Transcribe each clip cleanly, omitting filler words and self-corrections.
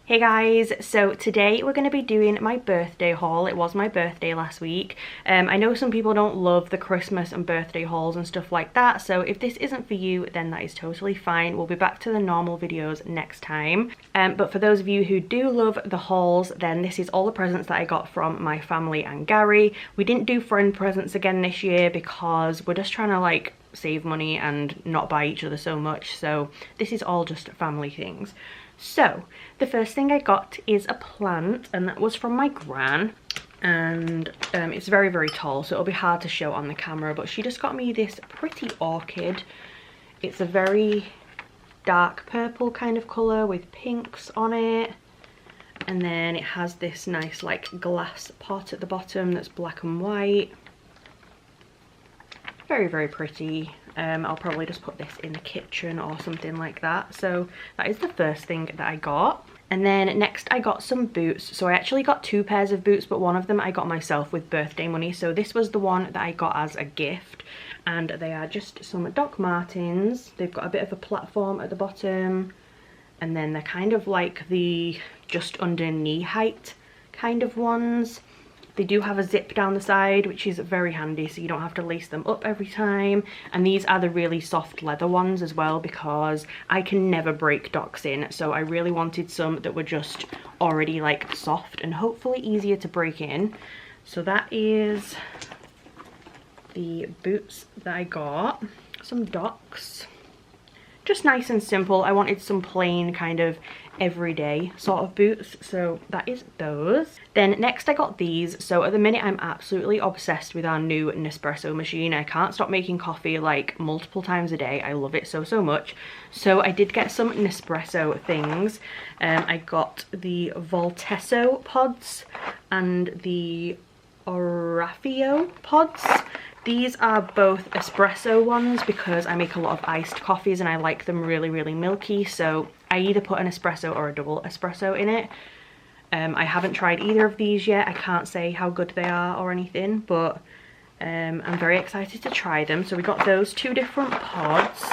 Hey guys, so today we're going to be doing my birthday haul. It was my birthday last week. I know some people don't love the Christmas and birthday hauls and stuff like that, so if this isn't for you, then that is totally fine. We'll be back to the normal videos next time. But for those of you who do love the hauls, then this is all the presents that I got from my family and Gary. We didn't do friend presents again this year because we're just trying to like save money and not buy each other so much, so this is all just family things. So the first thing I got is a plant, and that was from my gran, and it's very tall, so it'll be hard to show on the camera, but she just got me this pretty orchid. It's a very dark purple kind of colour with pinks on it, and then it has this nice like glass pot at the bottom that's black and white. Very pretty. I'll probably just put this in the kitchen or something like that. So that is the first thing that I got. And then next I got some boots. So I actually got two pairs of boots, but one of them I got myself with birthday money. So this was the one that I got as a gift, and they are just some Doc Martens. They've got a bit of a platform at the bottom, and then they're kind of like the just under knee height kind of ones. They do have a zip down the side, which is very handy, so you don't have to lace them up every time. And these are the really soft leather ones as well, because I can never break Docs in, so I really wanted some that were just already like soft and hopefully easier to break in. So that is the boots that I got. Some Docs. Just nice and simple. I wanted some plain kind of everyday sort of boots, so that is those. Then next I got these. So at the minute I'm absolutely obsessed with our new Nespresso machine. I can't stop making coffee like multiple times a day. I love it so much. So I did get some Nespresso things. I got the Voltesso pods and the Orafio pods. These are both espresso ones because I make a lot of iced coffees and I like them really milky, so I either put an espresso or a double espresso in it. I haven't tried either of these yet. I can't say how good they are or anything, but I'm very excited to try them. So we got those two different pods,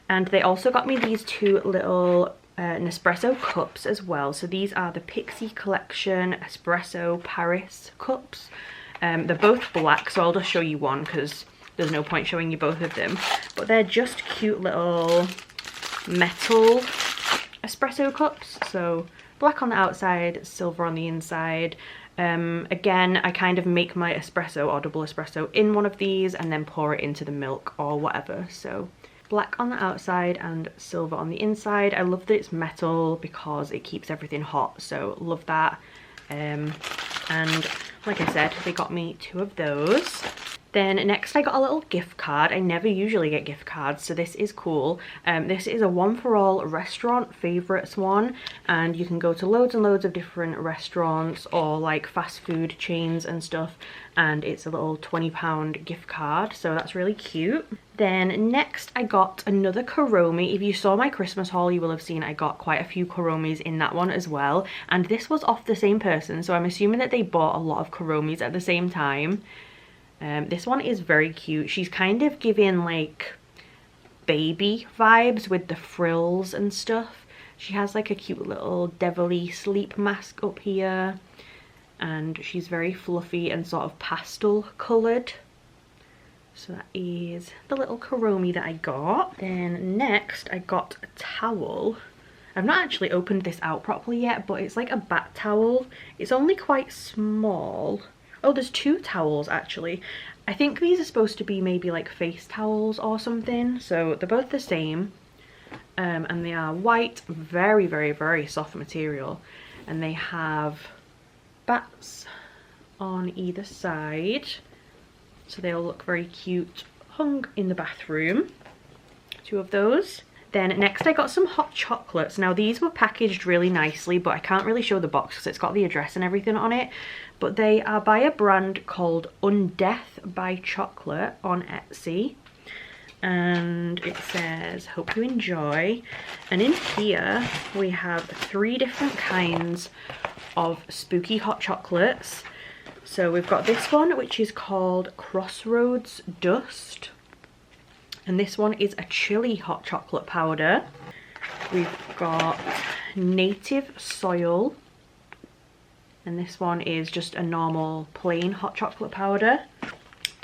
and they also got me these two little Nespresso cups as well. So these are the Pixie Collection Espresso Paris cups. They're both black, so I'll just show you one because there's no point showing you both of them. But they're just cute little metal espresso cups. So black on the outside, silver on the inside. Again, I kind of make my espresso or double espresso in one of these and then pour it into the milk or whatever. So black on the outside and silver on the inside. I love that it's metal because it keeps everything hot, so love that. And like I said, they got me two of those. Then next I got a little gift card. I never usually get gift cards, so this is cool. This is a one for all restaurant favorites one, and you can go to loads and loads of different restaurants or like fast food chains and stuff, and it's a little £20 gift card, so that's really cute. Then next I got another Kuromi. If you saw my Christmas haul, you will have seen I got quite a few Kuromis in that one as well, and this was off the same person, so I'm assuming that they bought a lot of Kuromis at the same time. This one is very cute. She's kind of giving like baby vibes with the frills and stuff. She has like a cute little devilly sleep mask up here, and she's very fluffy and sort of pastel coloured. So that is the little Kuromi that I got. Then next I got a towel. I've not actually opened this out properly yet, but it's like a bat towel. It's only quite small. Oh, there's two towels actually. I think these are supposed to be maybe like face towels or something. So they're both the same. And they are white, very soft material. And they have bats on either side. So they'll look very cute hung in the bathroom. Two of those. Then next I got some hot chocolates. Now these were packaged really nicely, but I can't really show the box because it's got the address and everything on it. But they are by a brand called Undeath by Chocolate on Etsy. And it says, hope you enjoy. And in here we have 3 different kinds of spooky hot chocolates. So we've got this one, which is called Crossroads Dust. And this one is a chili hot chocolate powder. We've got Native Soil, and this one is just a normal plain hot chocolate powder.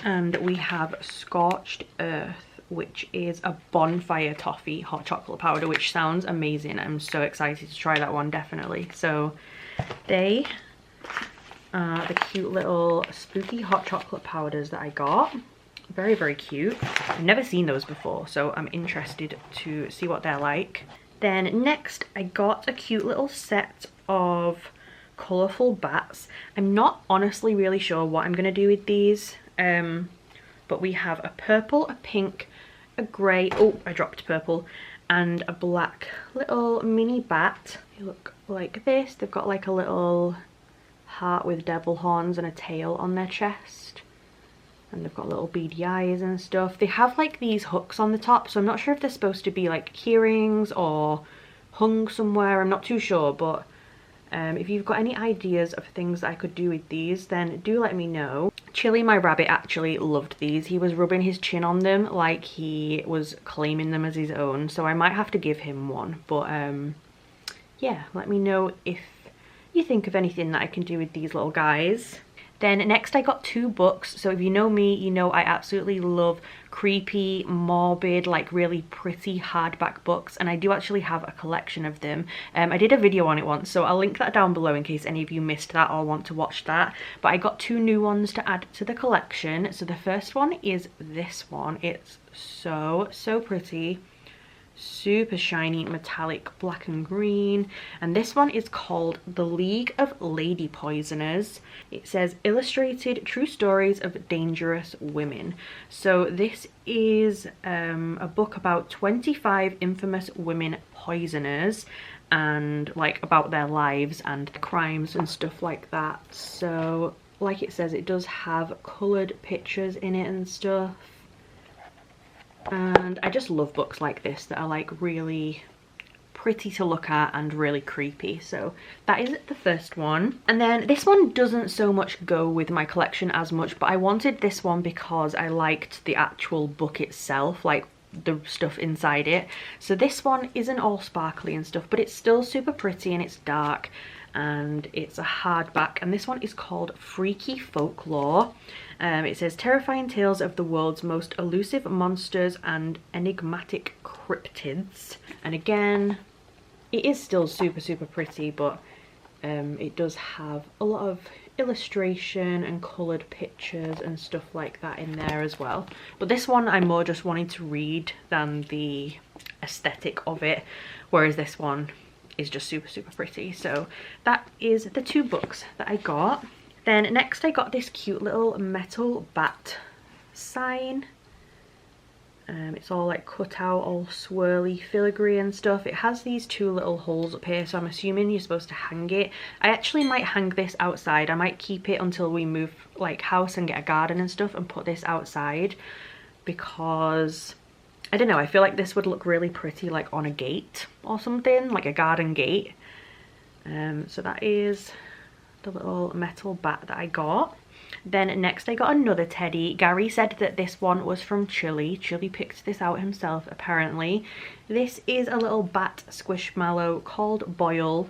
And we have Scorched Earth, which is a bonfire toffee hot chocolate powder, which sounds amazing. I'm so excited to try that one, definitely. So they are the cute little spooky hot chocolate powders that I got. Very, very cute. I've never seen those before, so I'm interested to see what they're like. Then next I got a cute little set of colourful bats. I'm not honestly really sure what I'm going to do with these, but we have a purple, a pink, a grey, oh I dropped purple, and a black little mini bat. They look like this. They've got like a little heart with devil horns and a tail on their chest, and they've got little beady eyes and stuff. They have like these hooks on the top, so I'm not sure if they're supposed to be like earrings or hung somewhere. I'm not too sure, but if you've got any ideas of things that I could do with these, then do let me know. Chili, my rabbit, actually loved these. He was rubbing his chin on them like he was claiming them as his own, so I might have to give him one. But yeah, let me know if you think of anything that I can do with these little guys. Then next I got two books. So if you know me, you know I absolutely love creepy, morbid, like really pretty hardback books, and I do actually have a collection of them. I did a video on it once, so I'll link that down below in case any of you missed that or want to watch that. But I got two new ones to add to the collection. So the first one is this one. It's so pretty. Super shiny metallic black and green, and this one is called The League of Lady Poisoners. It says illustrated true stories of dangerous women. So this is a book about 25 infamous women poisoners, and like about their lives and crimes and stuff like that. So like it says, it does have coloured pictures in it and stuff. And I just love books like this that are like really pretty to look at and really creepy. So that is the first one. And then this one doesn't so much go with my collection as much, but I wanted this one because I liked the actual book itself, like the stuff inside it. So this one isn't all sparkly and stuff, but it's still super pretty, and it's dark, and it's a hardback, and this one is called Freaky Folklore. It says terrifying tales of the world's most elusive monsters and enigmatic cryptids. And again, it is still super pretty, but it does have a lot of illustration and coloured pictures and stuff like that in there as well. But this one I more just wanted to read than the aesthetic of it, whereas this one is just super pretty. So that is the two books that I got. Then next I got this cute little metal bat sign. It's all like cut out, all swirly, filigree and stuff. It has these two little holes up here, so I'm assuming you're supposed to hang it. I actually might hang this outside. I might keep it until we move like house and get a garden and stuff and put this outside, because I don't know, I feel like this would look really pretty like on a gate or something, like a garden gate. So that is the little metal bat that I got. Then next I got another teddy. Gary said that this one was from Chili. Chili picked this out himself apparently. This is a little bat squishmallow called Boyle.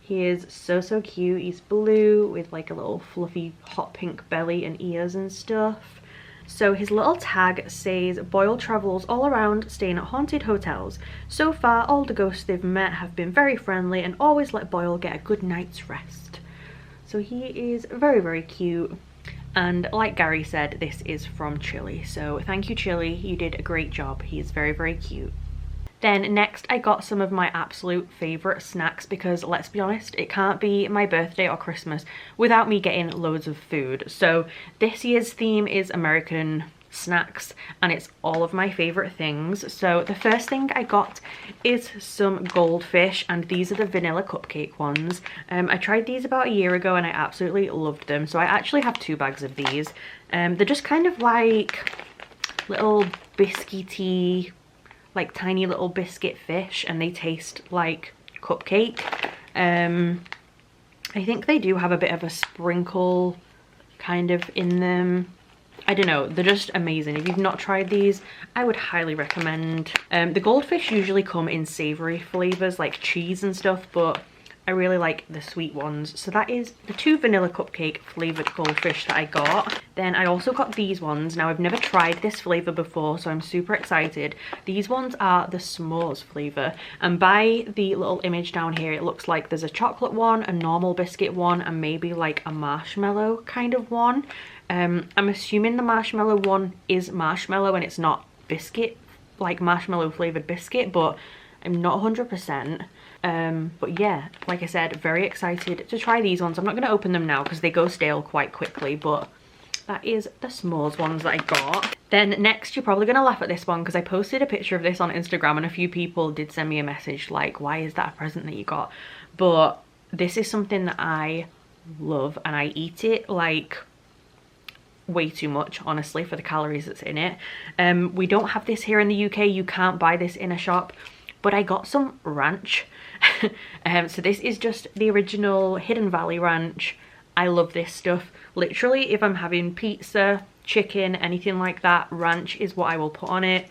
He is so cute. He's blue with like a little fluffy hot pink belly and ears and stuff. So his little tag says Boyle travels all around staying at haunted hotels. So far all the ghosts they've met have been very friendly and always let Boyle get a good night's rest. So he is very cute, and like Gary said, this is from Chili, so thank you Chili, you did a great job. He is very cute. Then next I got some of my absolute favourite snacks, because let's be honest, it can't be my birthday or Christmas without me getting loads of food. So this year's theme is American snacks, and it's all of my favorite things. So the first thing I got is some goldfish, and these are the vanilla cupcake ones. I tried these about a year ago and I absolutely loved them, so I actually have 2 bags of these. They're just kind of like little biscuity, like tiny little biscuit fish, and they taste like cupcake. I think they do have a bit of a sprinkle kind of in them. I don't know, they're just amazing. If you've not tried these, I would highly recommend. The goldfish usually come in savory flavors like cheese and stuff, but I really like the sweet ones. So that is the 2 vanilla cupcake flavored goldfish that I got. Then I also got these ones. Now I've never tried this flavor before, so I'm super excited. These ones are the s'mores flavor, and by the little image down here it looks like there's a chocolate one, a normal biscuit one, and maybe like a marshmallow kind of one. I'm assuming the marshmallow one is marshmallow and it's not biscuit, like marshmallow flavored biscuit, but I'm not 100%. But yeah, like I said, very excited to try these ones. I'm not going to open them now because they go stale quite quickly, but that is the s'mores ones that I got. Then next, you're probably going to laugh at this one because I posted a picture of this on Instagram and a few people did send me a message like, why is that a present that you got? But this is something that I love and I eat it like way too much, honestly, for the calories that's in it. We don't have this here in the UK. You can't buy this in a shop, but I got some ranch. So this is just the original Hidden Valley ranch. I love this stuff. Literally, if I'm having pizza, chicken, anything like that, ranch is what I will put on it.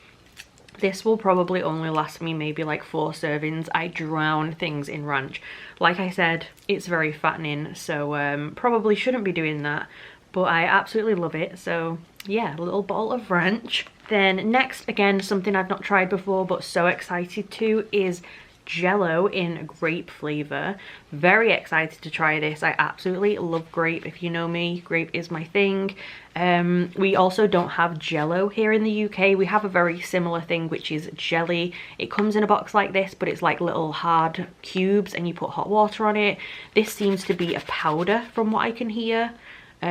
This will probably only last me maybe like 4 servings. I drown things in ranch. Like I said, it's very fattening, so probably shouldn't be doing that, but I absolutely love it. So yeah, a little bottle of ranch. Then next, again, something I've not tried before but so excited to, is Jello in grape flavor. Very excited to try this. I absolutely love grape. If you know me, grape is my thing. We also don't have Jello here in the UK. We have a very similar thing, which is jelly. It comes in a box like this, but it's like little hard cubes and you put hot water on it. This seems to be a powder from what I can hear. But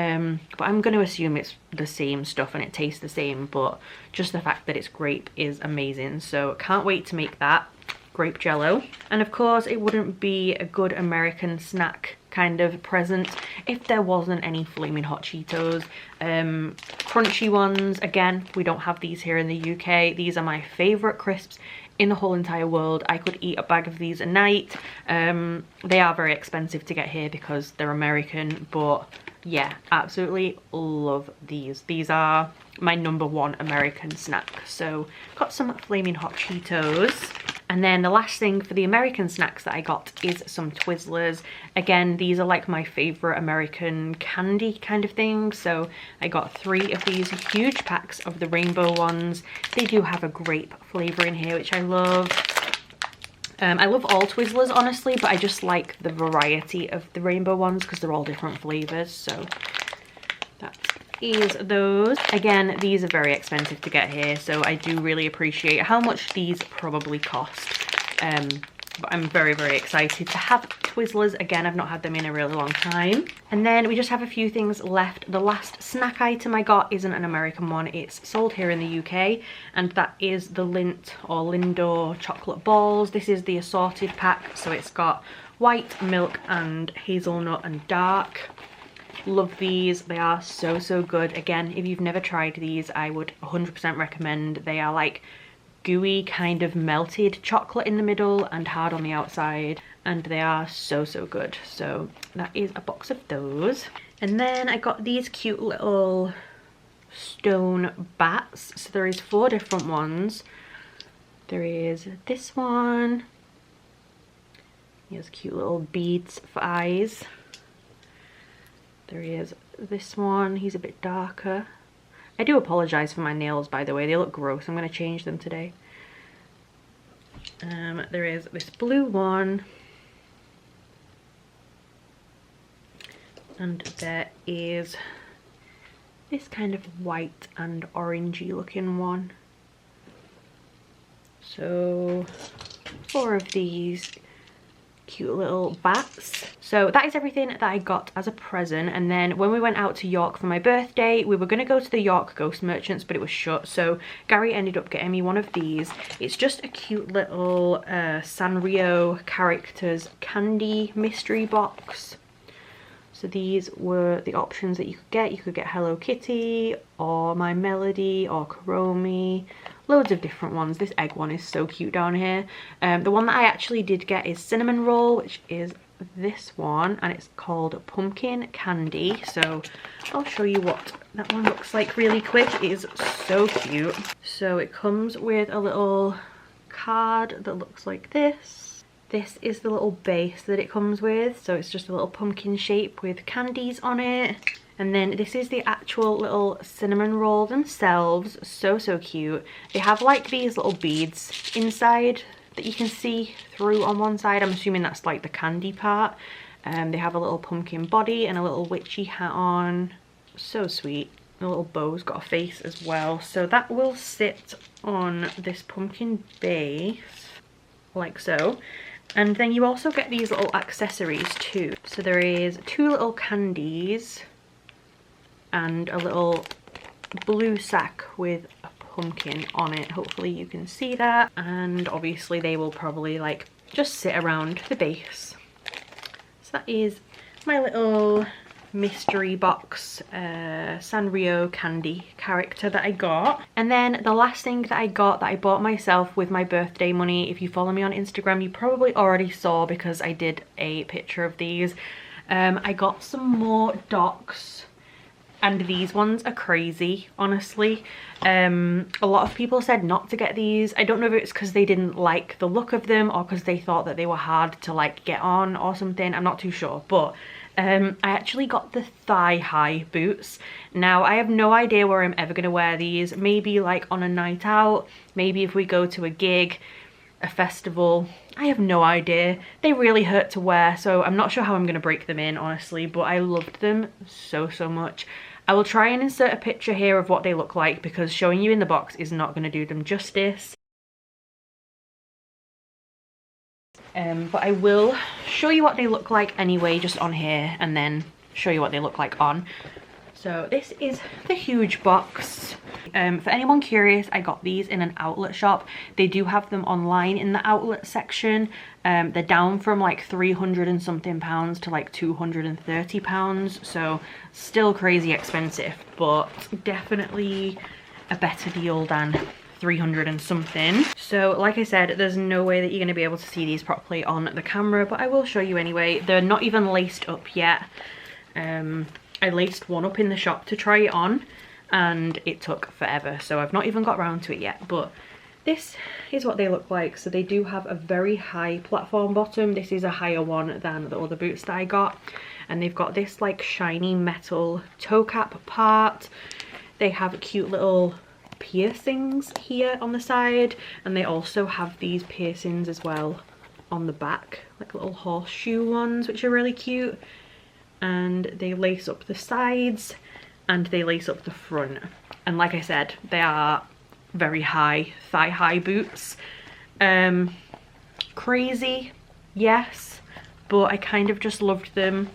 I'm going to assume it's the same stuff and it tastes the same, but just the fact that it's grape is amazing. So can't wait to make that. Grape Jello. And of course, it wouldn't be a good American snack kind of present if there wasn't any flaming hot Cheetos. Crunchy ones, again, we don't have these here in the UK. These are my favorite crisps in the whole entire world. I could eat a bag of these a night. They are very expensive to get here because they're American, but yeah, absolutely love these. These are my #1 American snack. So got some flaming hot Cheetos. And then the last thing for the American snacks that I got is some Twizzlers. Again, these are like my favorite American candy kind of thing. So I got 3 of these huge packs of the rainbow ones. They do have a grape flavor in here, which I love. I love all Twizzlers, honestly, but I just like the variety of the rainbow ones because they're all different flavors. So that is those. Again, these are very expensive to get here, so I do really appreciate how much these probably cost. But I'm very, very excited to have Twizzlers. Again, I've not had them in a really long time. And then we just have a few things left. The last snack item I got isn't an American one. It's sold here in the UK, and that is the Lindt or Lindor chocolate balls. This is the assorted pack, so it's got white, milk, and hazelnut and dark. Love these. They are so, so good. Again, if you've never tried these, I would 100% recommend. They are like gooey, kind of melted chocolate in the middle and hard on the outside, and they are so, so good. So that is a box of those. And then I got these cute little stone bats. So there is 4 different ones. There is this one. He has cute little beads for eyes. There is this one. He's a bit darker. I do apologise for my nails, by the way. They look gross. I'm going to change them today. There is this blue one. And there is this kind of white and orangey looking one. So 4 of these cute little bats. So that is everything that I got as a present. And then when we went out to York for my birthday, we were going to go to the York Ghost Merchants, but it was shut, so Gary ended up getting me one of these. It's just a cute little Sanrio characters candy mystery box. So these were the options that you could get. You could get Hello Kitty or My Melody or Kuromi. Loads of different ones. This egg one is so cute down here. The one that I actually did get is Cinnamon Roll, which is this one, and it's called Pumpkin Candy. So I'll show you what that one looks like really quick. It is so cute. So it comes with a little card that looks like this. This is the little base that it comes with. So it's just a little pumpkin shape with candies on it. And then this is the actual little cinnamon roll themselves. So cute. They have like these little beads inside that you can see through on one side. I'm assuming that's like the candy part. They have a little pumpkin body and a little witchy hat on. So sweet. The little bow's got a face as well. So that will sit on this pumpkin base like so. And then you also get these little accessories too. So there is 2 little candies and a little blue sack with a pumpkin on it. Hopefully you can see that. And obviously they will probably like just sit around the base. So that is my little mystery box Sanrio candy character that I got. And then the last thing that I got that I bought myself with my birthday money, if you follow me on Instagram you probably already saw because I did a picture of these. I got some more Docs. And these ones are crazy, honestly. A lot of people said not to get these. I don't know if it's because they didn't like the look of them or because they thought that they were hard to like get on or something. I'm not too sure. But I actually got the thigh-high boots. Now, I have no idea where I'm ever going to wear these. Maybe like on a night out. Maybe if we go to a gig, a festival. I have no idea. They really hurt to wear, so I'm not sure how I'm going to break them in, honestly. But I loved them so much. I will try and insert a picture here of what they look like because showing you in the box is not going to do them justice. But I will show you what they look like anyway, just on here, and then show you what they look like on. So this is the huge box. For anyone curious, I got these in an outlet shop. They do have them online in the outlet section. They're down from like 300 and something pounds to like 230 pounds. So still crazy expensive, but definitely a better deal than 300 and something. So like I said, there's no way that you're going to be able to see these properly on the camera, but I will show you anyway. They're not even laced up yet. I laced one up in the shop to try it on and it took forever, so I've not even got around to it yet. But this is what they look like. So they do have a very high platform bottom. This is a higher one than the other boots that I got, and they've got this like shiny metal toe cap part. They have cute little piercings here on the side, and they also have these piercings as well on the back, like little horseshoe ones, which are really cute. And they lace up the sides and they lace up the front. And like I said, they are very high, thigh-high boots. Crazy, yes, but I kind of just loved them.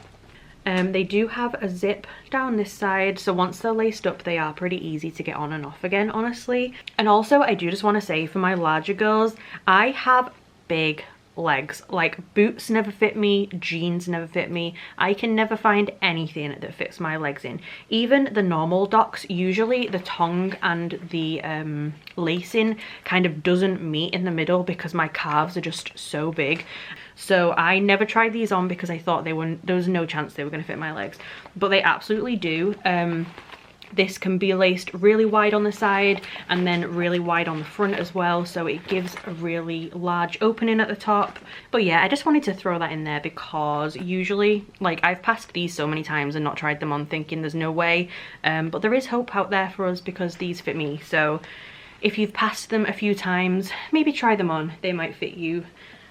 They do have a zip down this side, so once they're laced up they are pretty easy to get on and off again, honestly. And also I do just want to say, for my larger girls, I have big legs. Like, boots never fit me, jeans never fit me. I can never find anything that fits my legs in. Even the normal Docs, usually the tongue and the lacing kind of doesn't meet in the middle because my calves are just so big. So I never tried these on because I thought there was no chance they were going to fit my legs, but they absolutely do. This can be laced really wide on the side and then really wide on the front as well, so it gives a really large opening at the top. But yeah, I just wanted to throw that in there because usually, like, I've passed these so many times and not tried them on thinking there's no way, but there is hope out there for us because these fit me. So if you've passed them a few times, maybe try them on, they might fit you.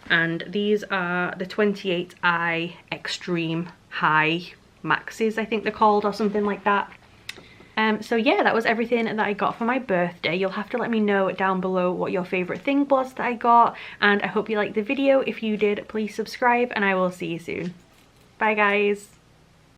And these are the 28i Extreme High Maxes, I think they're called, or something like that. So yeah, that was everything that I got for my birthday. You'll have to let me know down below what your favorite thing was that I got, and I hope you liked the video. If you did, please subscribe and I will see you soon. Bye guys.